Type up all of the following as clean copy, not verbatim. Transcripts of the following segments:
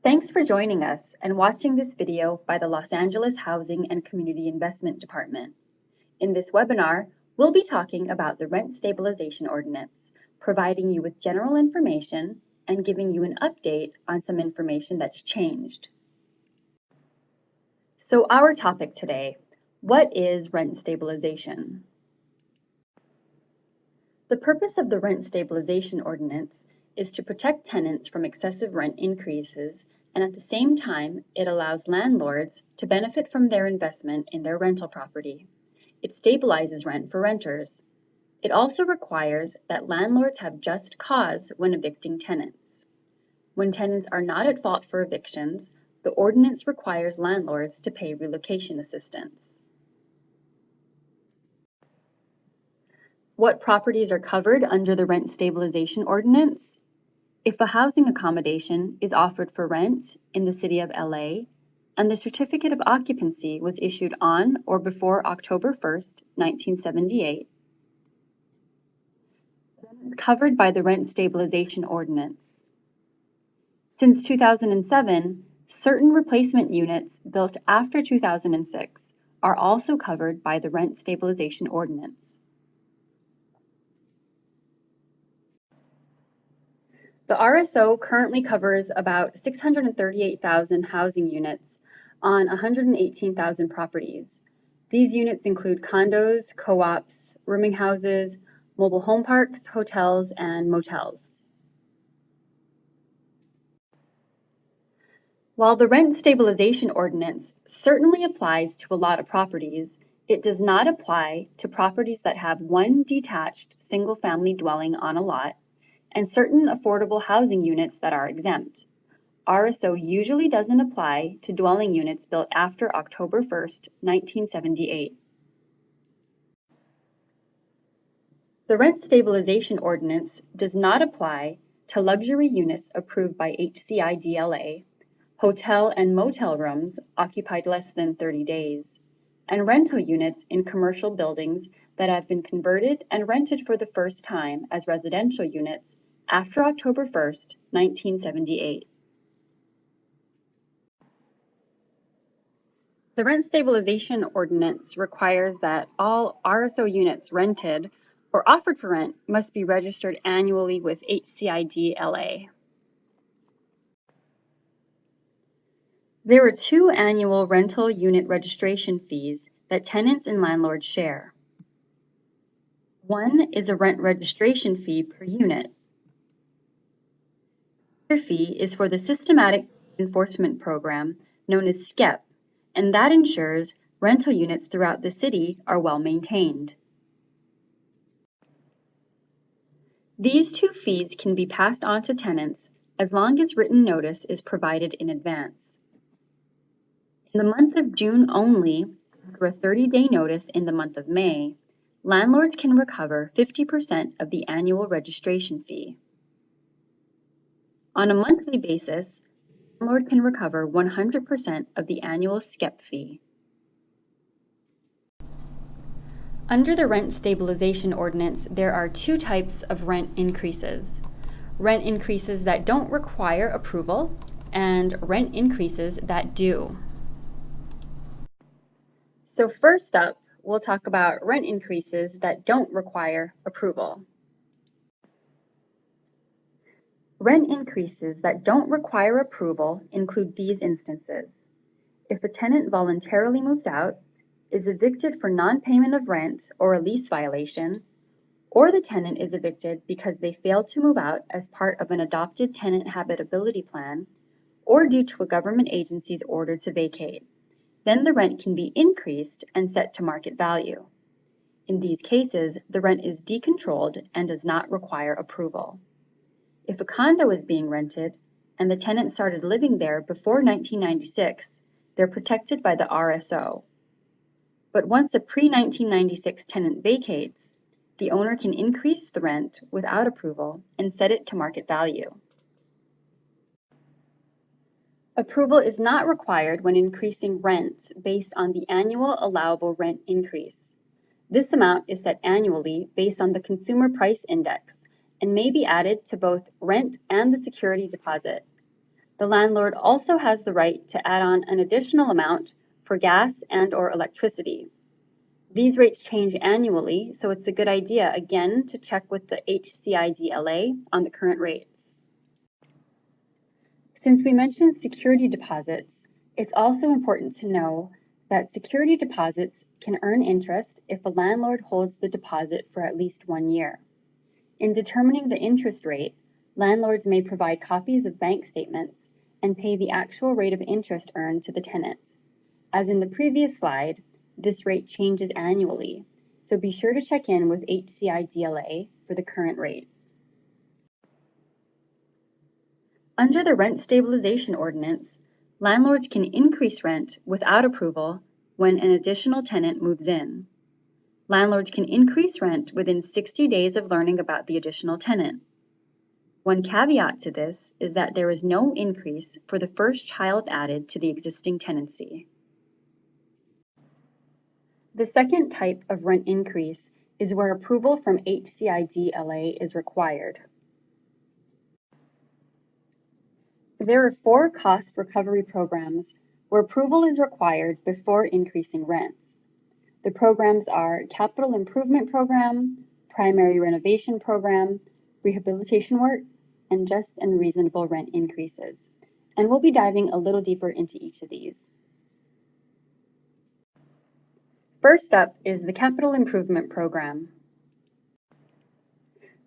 Thanks for joining us and watching this video by the Los Angeles Housing and Community Investment Department. In this webinar, we'll be talking about the Rent Stabilization Ordinance, providing you with general information and giving you an update on some information that's changed. So our topic today, what is rent stabilization? The purpose of the Rent Stabilization Ordinance is to protect tenants from excessive rent increases, and at the same time, it allows landlords to benefit from their investment in their rental property. It stabilizes rent for renters. It also requires that landlords have just cause when evicting tenants. When tenants are not at fault for evictions, the ordinance requires landlords to pay relocation assistance. What properties are covered under the Rent Stabilization Ordinance? If a housing accommodation is offered for rent in the City of LA and the certificate of occupancy was issued on or before October 1st, 1978, then it's covered by the Rent Stabilization Ordinance. Since 2007, certain replacement units built after 2006 are also covered by the Rent Stabilization Ordinance. The RSO currently covers about 638,000 housing units on 118,000 properties. These units include condos, co-ops, rooming houses, mobile home parks, hotels, and motels. While the Rent Stabilization Ordinance certainly applies to a lot of properties, it does not apply to properties that have one detached single-family dwelling on a lot and certain affordable housing units that are exempt. RSO usually doesn't apply to dwelling units built after October 1st, 1978. The Rent Stabilization Ordinance does not apply to luxury units approved by HCIDLA, hotel and motel rooms occupied less than 30 days, and rental units in commercial buildings that have been converted and rented for the first time as residential units after October 1st, 1978. The Rent Stabilization Ordinance requires that all RSO units rented or offered for rent must be registered annually with HCIDLA. There are two annual rental unit registration fees that tenants and landlords share. One is a rent registration fee per unit. The other fee is for the Systematic Enforcement Program known as SCEP, and that ensures rental units throughout the city are well maintained. These two fees can be passed on to tenants as long as written notice is provided in advance. In the month of June only, for a 30-day notice in the month of May, landlords can recover 50% of the annual registration fee. On a monthly basis, the landlord can recover 100% of the annual SCEP fee. Under the Rent Stabilization Ordinance, there are two types of rent increases. Rent increases that don't require approval and rent increases that do. So first up, we'll talk about rent increases that don't require approval. Rent increases that don't require approval include these instances. If a tenant voluntarily moves out, is evicted for non-payment of rent or a lease violation, or the tenant is evicted because they failed to move out as part of an adopted tenant habitability plan, or due to a government agency's order to vacate, then the rent can be increased and set to market value. In these cases, the rent is decontrolled and does not require approval. If a condo is being rented and the tenant started living there before 1996, they're protected by the RSO. But once a pre-1996 tenant vacates, the owner can increase the rent without approval and set it to market value. Approval is not required when increasing rent based on the annual allowable rent increase. This amount is set annually based on the Consumer Price Index and may be added to both rent and the security deposit. The landlord also has the right to add on an additional amount for gas and/or electricity. These rates change annually, so it's a good idea, again, to check with the HCIDLA on the current rates. Since we mentioned security deposits, it's also important to know that security deposits can earn interest if a landlord holds the deposit for at least 1 year. In determining the interest rate, landlords may provide copies of bank statements and pay the actual rate of interest earned to the tenant. As in the previous slide, this rate changes annually, so be sure to check in with HCIDLA for the current rate. Under the Rent Stabilization Ordinance, landlords can increase rent without approval when an additional tenant moves in. Landlords can increase rent within 60 days of learning about the additional tenant. One caveat to this is that there is no increase for the first child added to the existing tenancy. The second type of rent increase is where approval from HCIDLA is required. There are 4 cost recovery programs where approval is required before increasing rent. The programs are Capital Improvement Program, Primary Renovation Program, Rehabilitation Work, and Just and Reasonable Rent Increases. And we'll be diving a little deeper into each of these. First up is the Capital Improvement Program.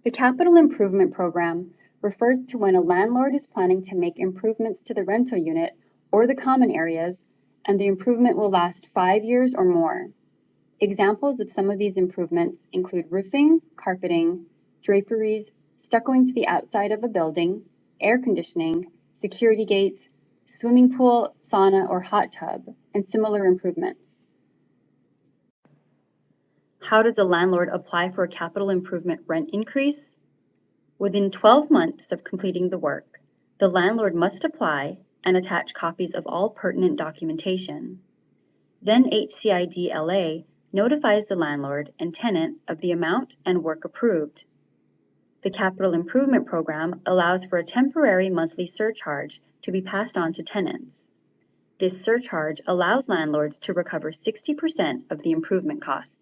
The Capital Improvement Program refers to when a landlord is planning to make improvements to the rental unit or the common areas, and the improvement will last 5 years or more. Examples of some of these improvements include roofing, carpeting, draperies, stuccoing to the outside of a building, air conditioning, security gates, swimming pool, sauna, or hot tub, and similar improvements. How does a landlord apply for a capital improvement rent increase? Within 12 months of completing the work, the landlord must apply and attach copies of all pertinent documentation. Then HCIDLA notifies the landlord and tenant of the amount and work approved. The Capital Improvement Program allows for a temporary monthly surcharge to be passed on to tenants. This surcharge allows landlords to recover 60% of the improvement costs.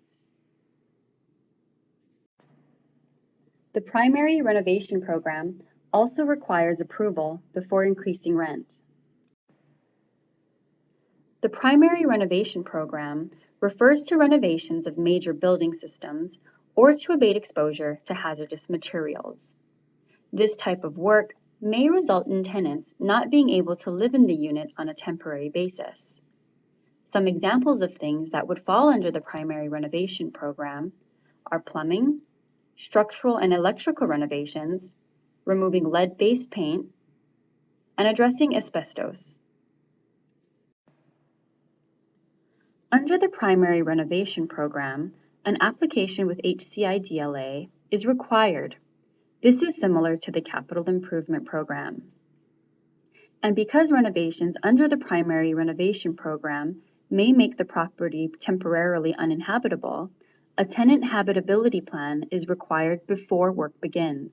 The Primary Renovation Program also requires approval before increasing rent. The Primary Renovation Program refers to renovations of major building systems or to abate exposure to hazardous materials. This type of work may result in tenants not being able to live in the unit on a temporary basis. Some examples of things that would fall under the Primary Renovation Program are plumbing, structural and electrical renovations, removing lead-based paint, and addressing asbestos. Under the Primary Renovation Program, an application with HCIDLA is required. This is similar to the Capital Improvement Program. And because renovations under the Primary Renovation Program may make the property temporarily uninhabitable, a tenant habitability plan is required before work begins.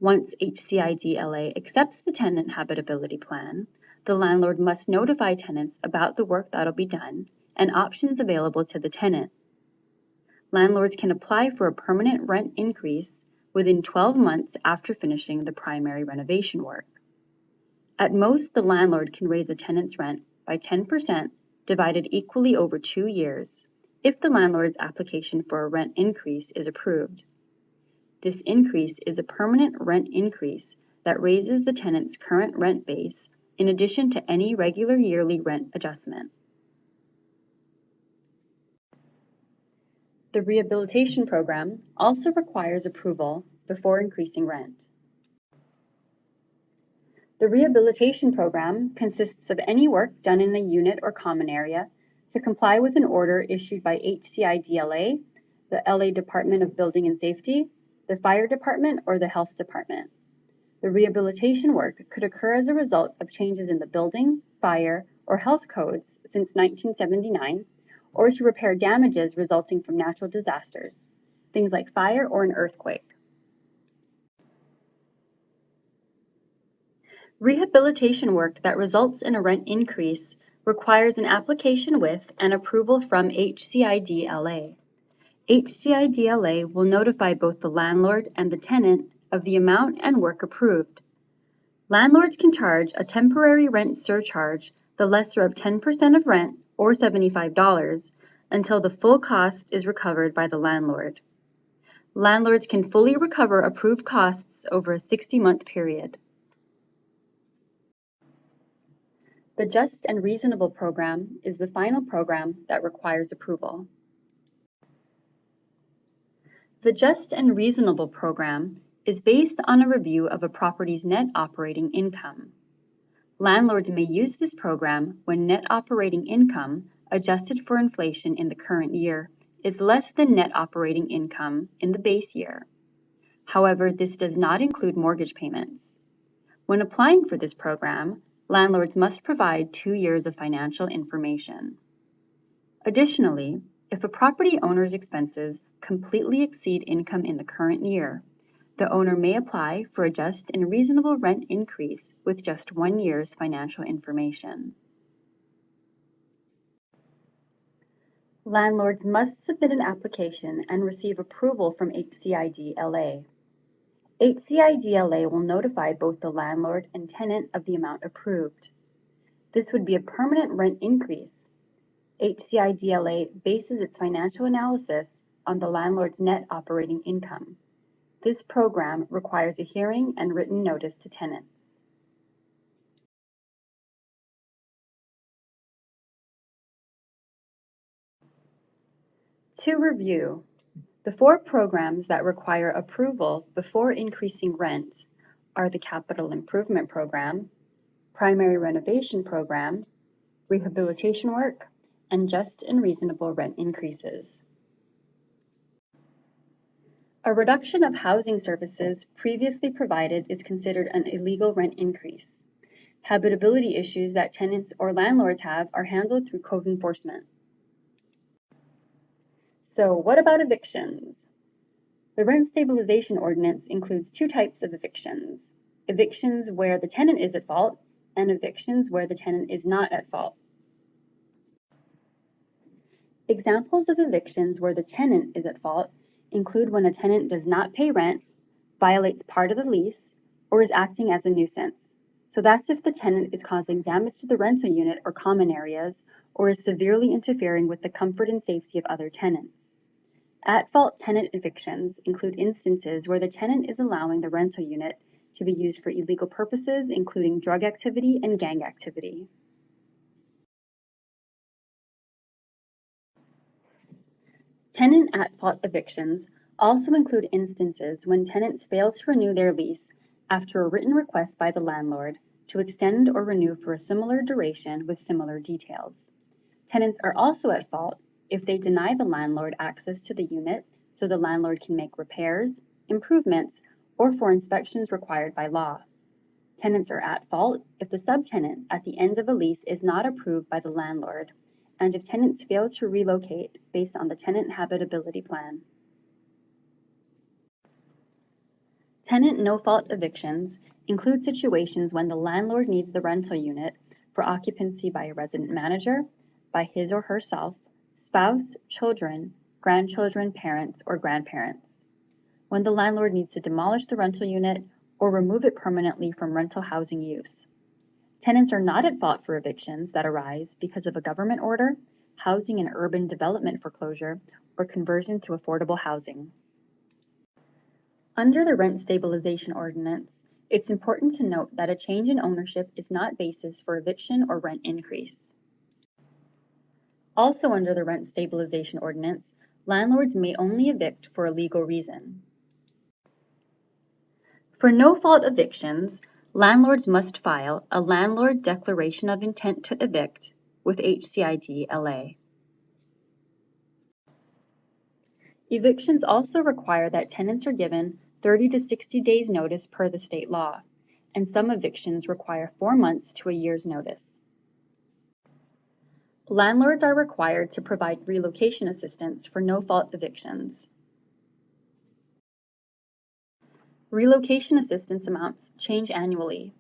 Once HCIDLA accepts the tenant habitability plan, the landlord must notify tenants about the work that'll be done and options available to the tenant. Landlords can apply for a permanent rent increase within 12 months after finishing the primary renovation work. At most, the landlord can raise a tenant's rent by 10% divided equally over 2 years if the landlord's application for a rent increase is approved. This increase is a permanent rent increase that raises the tenant's current rent base in addition to any regular yearly rent adjustment. The rehabilitation program also requires approval before increasing rent. The rehabilitation program consists of any work done in a unit or common area to comply with an order issued by HCIDLA, the LA Department of Building and Safety, the Fire Department, or the Health Department. The rehabilitation work could occur as a result of changes in the building, fire, or health codes since 1979, or to repair damages resulting from natural disasters, things like fire or an earthquake. Rehabilitation work that results in a rent increase requires an application with and approval from HCIDLA. HCIDLA will notify both the landlord and the tenant of the amount and work approved. Landlords can charge a temporary rent surcharge, the lesser of 10% of rent, or $75, until the full cost is recovered by the landlord. Landlords can fully recover approved costs over a 60-month period. The Just and Reasonable program is the final program that requires approval. The Just and Reasonable program is based on a review of a property's net operating income. Landlords may use this program when net operating income, adjusted for inflation in the current year, is less than net operating income in the base year. However, this does not include mortgage payments. When applying for this program, landlords must provide 2 years of financial information. Additionally, if a property owner's expenses completely exceed income in the current year, the owner may apply for a just and reasonable rent increase with just 1 year's financial information. Landlords must submit an application and receive approval from HCIDLA. HCIDLA will notify both the landlord and tenant of the amount approved. This would be a permanent rent increase. HCIDLA bases its financial analysis on the landlord's net operating income. This program requires a hearing and written notice to tenants. To review, the 4 programs that require approval before increasing rent are the Capital Improvement Program, Primary Renovation Program, Rehabilitation Work, and Just and Reasonable Rent Increases. A reduction of housing services previously provided is considered an illegal rent increase. Habitability issues that tenants or landlords have are handled through code enforcement. So what about evictions? The Rent Stabilization Ordinance includes 2 types of evictions: evictions where the tenant is at fault and evictions where the tenant is not at fault. Examples of evictions where the tenant is at fault include when a tenant does not pay rent, violates part of the lease, or is acting as a nuisance. So that's if the tenant is causing damage to the rental unit or common areas, or is severely interfering with the comfort and safety of other tenants. At-fault tenant evictions include instances where the tenant is allowing the rental unit to be used for illegal purposes, including drug activity and gang activity. Tenant at-fault evictions also include instances when tenants fail to renew their lease after a written request by the landlord to extend or renew for a similar duration with similar details. Tenants are also at fault if they deny the landlord access to the unit so the landlord can make repairs, improvements, or for inspections required by law. Tenants are at fault if the subtenant at the end of a lease is not approved by the landlord, and if tenants fail to relocate based on the tenant habitability plan. Tenant no-fault evictions include situations when the landlord needs the rental unit for occupancy by a resident manager, by his or herself, spouse, children, grandchildren, parents, or grandparents. When the landlord needs to demolish the rental unit or remove it permanently from rental housing use. Tenants are not at fault for evictions that arise because of a government order, housing and urban development foreclosure, or conversion to affordable housing. Under the Rent Stabilization Ordinance, it's important to note that a change in ownership is not basis for eviction or rent increase. Also under the Rent Stabilization Ordinance, landlords may only evict for a legal reason. For no-fault evictions, landlords must file a Landlord Declaration of Intent to Evict with HCIDLA. Evictions also require that tenants are given 30 to 60 days notice per the state law, and some evictions require 4 months to a year's notice. Landlords are required to provide relocation assistance for no-fault evictions. Relocation assistance amounts change annually.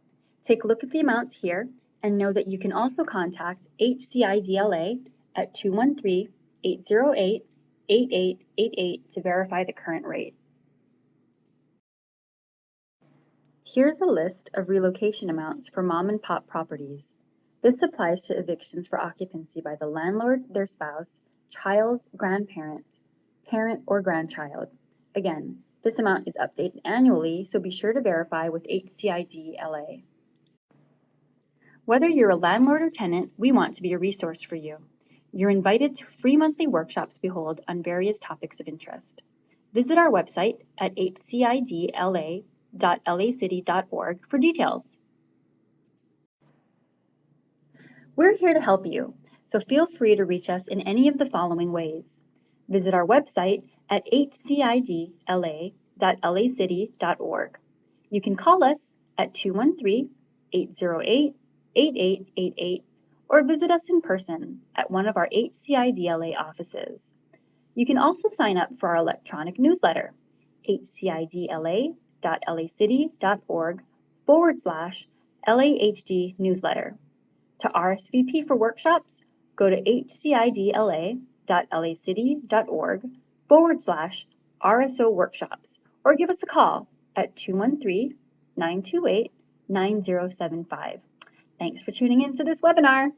Take a look at the amounts here and know that you can also contact HCIDLA at 213-808-8888 to verify the current rate. Here's a list of relocation amounts for mom and pop properties. This applies to evictions for occupancy by the landlord, their spouse, child, grandparent, parent, or grandchild. Again, this amount is updated annually, so be sure to verify with HCIDLA. Whether you're a landlord or tenant, we want to be a resource for you. You're invited to free monthly workshops we hold on various topics of interest. Visit our website at hcidla.lacity.org for details. We're here to help you, so feel free to reach us in any of the following ways. Visit our website at hcidla.lacity.org. You can call us at 213-808-8888 or visit us in person at one of our HCIDLA offices. You can also sign up for our electronic newsletter, hcidla.lacity.org/LAHD newsletter. To RSVP for workshops, go to hcidla.lacity.org/RSO workshops or give us a call at 213-928-9075. Thanks for tuning in to this webinar.